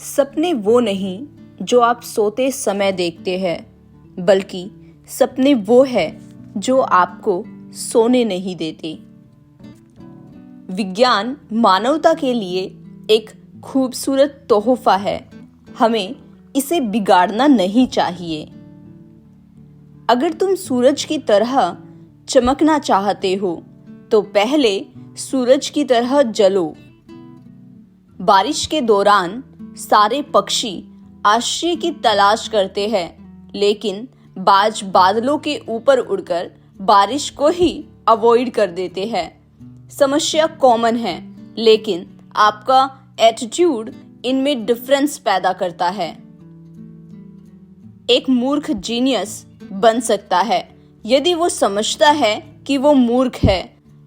सपने वो नहीं जो आप सोते समय देखते हैं, बल्कि सपने वो है जो आपको सोने नहीं देते। विज्ञान मानवता के लिए एक खूबसूरत तोहफा है। हमें इसे बिगाड़ना नहीं चाहिए। अगर तुम सूरज की तरह चमकना चाहते हो, तो पहले सूरज की तरह जलो। बारिश के दौरान सारे पक्षी आश्रय की तलाश करते हैं, लेकिन बाज बादलों के ऊपर उड़कर बारिश को ही अवॉइड कर देते हैं। समस्या कॉमन है, लेकिन आपका एटीट्यूड इनमें डिफरेंस पैदा करता है। एक मूर्ख जीनियस बन सकता है यदि वो समझता है कि वो मूर्ख है,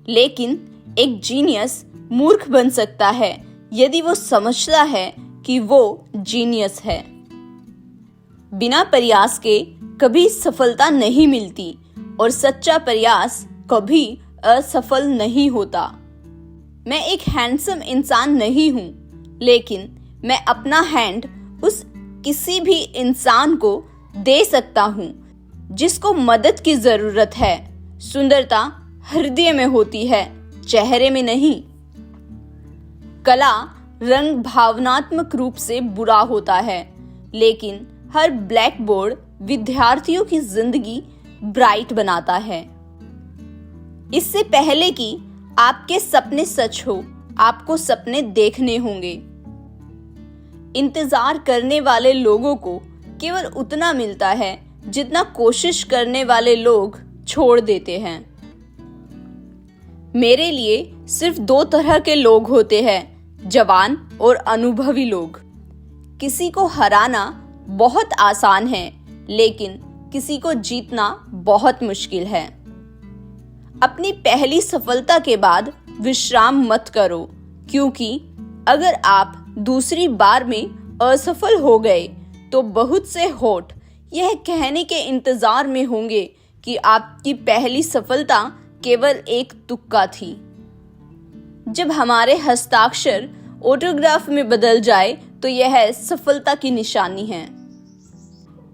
लेकिन एक जीनियस मूर्ख बन सकता है यदि वो समझता है कि वो जीनियस है। बिना प्रयास के कभी सफलता नहीं मिलती और सच्चा प्रयास कभी असफल नहीं होता। मैं एक हैंडसम इंसान नहीं हूँ, लेकिन मैं अपना हैंड उस किसी भी इंसान को दे सकता हूँ जिसको मदद की जरूरत है। सुंदरता हृदय में होती है, चेहरे में नहीं। कला रंग भावनात्मक रूप से बुरा होता है, लेकिन हर ब्लैक बोर्ड विद्यार्थियों की जिंदगी ब्राइट बनाता है। इससे पहले कि आपके सपने सच हो, आपको सपने देखने होंगे। इंतजार करने वाले लोगों को केवल उतना मिलता है जितना कोशिश करने वाले लोग छोड़ देते हैं। मेरे लिए सिर्फ दो तरह के लोग होते हैं, जवान और अनुभवी लोग। किसी को हराना बहुत आसान है, लेकिन किसी को जीतना बहुत मुश्किल है। अपनी पहली सफलता के बाद विश्राम मत करो, क्योंकि अगर आप दूसरी बार में असफल हो गए तो बहुत से होठ यह कहने के इंतजार में होंगे कि आपकी पहली सफलता केवल एक तुक्का थी। जब हमारे हस्ताक्षर ऑटोग्राफ में बदल जाए तो यह सफलता की निशानी है।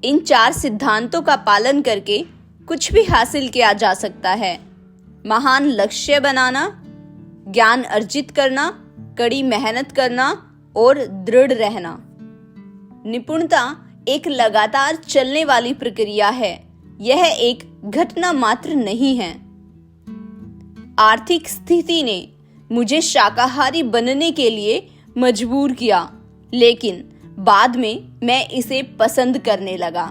इन 4 सिद्धांतों का पालन करके कुछ भी हासिल किया जा सकता है। महान लक्ष्य बनाना, ज्ञान अर्जित करना, कड़ी मेहनत करना और दृढ़ रहना। निपुणता एक लगातार चलने वाली प्रक्रिया है, यह एक घटना मात्र नहीं है। आर्थिक स्थिति ने मुझे शाकाहारी बनने के लिए मजबूर किया, लेकिन बाद में मैं इसे पसंद करने लगा।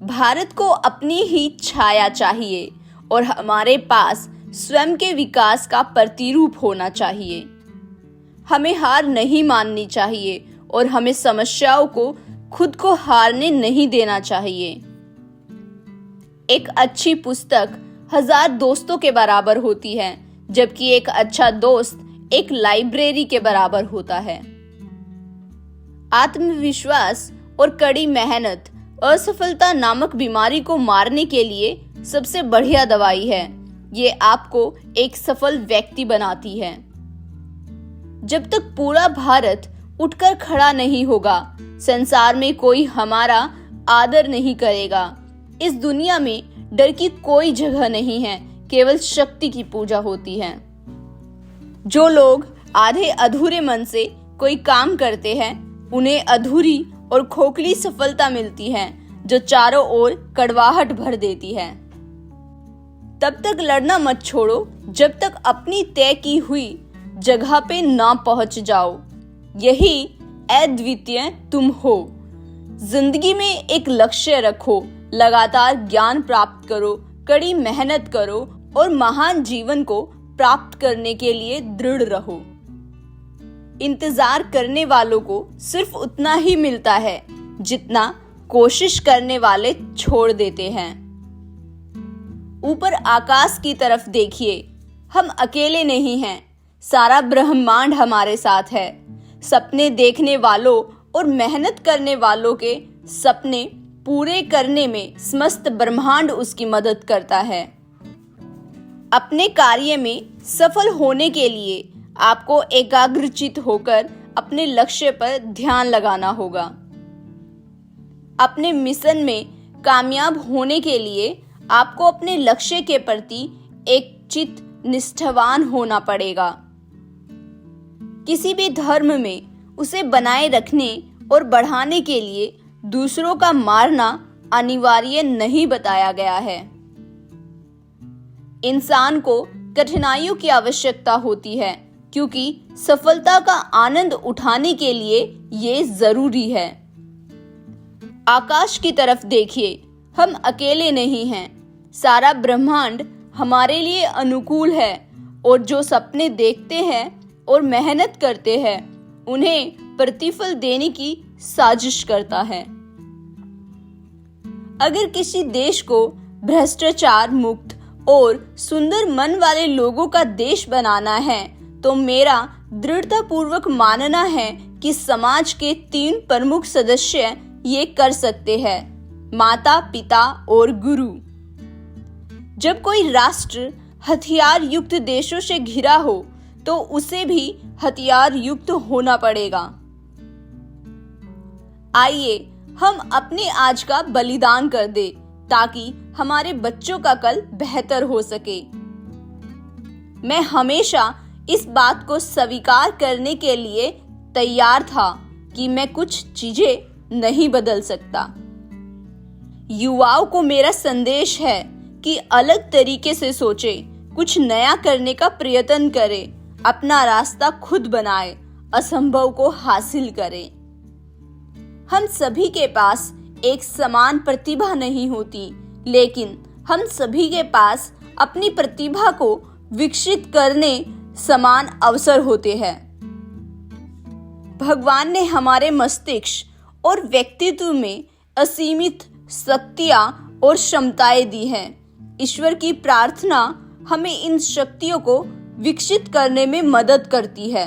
भारत को अपनी ही छाया चाहिए और हमारे पास स्वयं के विकास का प्रतिरूप होना चाहिए। हमें हार नहीं माननी चाहिए और हमें समस्याओं को खुद को हारने नहीं देना चाहिए। एक अच्छी पुस्तक 1000 दोस्तों के बराबर होती है, जबकि एक अच्छा दोस्त एक लाइब्रेरी के बराबर होता है। आत्मविश्वास और कड़ी मेहनत असफलता नामक बीमारी को मारने के लिए सबसे बढ़िया दवाई है। ये आपको एक सफल व्यक्ति बनाती है। जब तक पूरा भारत उठकर खड़ा नहीं होगा, संसार में कोई हमारा आदर नहीं करेगा। इस दुनिया में डर की कोई जगह नहीं है, केवल शक्ति की पूजा होती है। जो लोग आधे अधूरे मन से कोई काम करते हैं, उन्हें अधूरी और खोखली सफलता मिलती है, जो चारों ओर कड़वाहट भर देती है। तब तक लड़ना मत छोड़ो जब तक अपनी तय की हुई जगह पे ना पहुंच जाओ। यही अद्वितीय तुम हो। जिंदगी में एक लक्ष्य रखो, लगातार ज्ञान प्राप्त करो, कड़ी मेहनत करो और महान जीवन को प्राप्त करने के लिए दृढ़ रहो। इंतजार करने वालों को सिर्फ उतना ही मिलता है जितना कोशिश करने वाले छोड़ देते हैं। ऊपर आकाश की तरफ देखिए, हम अकेले नहीं हैं, सारा ब्रह्मांड हमारे साथ है। सपने देखने वालों और मेहनत करने वालों के सपने पूरे करने में समस्त ब्रह्मांड उसकी मदद करता है। अपने कार्य में सफल होने के लिए आपको एकाग्रचित होकर अपने लक्ष्य पर ध्यान लगाना होगा। अपने मिशन में कामयाब होने के लिए आपको अपने लक्ष्य के प्रति एक चित निष्ठावान होना पड़ेगा। किसी भी धर्म में उसे बनाए रखने और बढ़ाने के लिए दूसरों का मारना अनिवार्य नहीं बताया गया है। इंसान को कठिनाइयों की आवश्यकता होती है, क्योंकि सफलता का आनंद उठाने के लिए ये जरूरी है। आकाश की तरफ देखिए, हम अकेले नहीं हैं। सारा ब्रह्मांड हमारे लिए अनुकूल है और जो सपने देखते हैं और मेहनत करते हैं उन्हें प्रतिफल देने की साजिश करता है। अगर किसी देश को भ्रष्टाचार मुक्त और सुंदर मन वाले लोगों का देश बनाना है तो मेरा दृढ़तापूर्वक मानना है कि समाज के 3 प्रमुख सदस्य ये कर सकते हैं: माता, पिता और गुरु। जब कोई राष्ट्र हथियार युक्त देशों से घिरा हो तो उसे भी हथियार युक्त होना पड़ेगा। आइए हम अपने आज का बलिदान कर दे ताकि हमारे बच्चों का कल बेहतर हो सके। मैं हमेशा इस बात को स्वीकार करने के लिए तैयार था कि मैं कुछ चीजें नहीं बदल सकता। युवाओं को मेरा संदेश है कि अलग तरीके से सोचे, कुछ नया करने का प्रयत्न करे, अपना रास्ता खुद बनाए, असंभव को हासिल करे। हम सभी के पास एक समान प्रतिभा नहीं होती, लेकिन हम सभी के पास अपनी प्रतिभा को विकसित करने समान अवसर होते हैं। भगवान ने हमारे मस्तिष्क और व्यक्तित्व में असीमित शक्तियां और क्षमताएं दी हैं। ईश्वर की प्रार्थना हमें इन शक्तियों को विकसित करने में मदद करती है।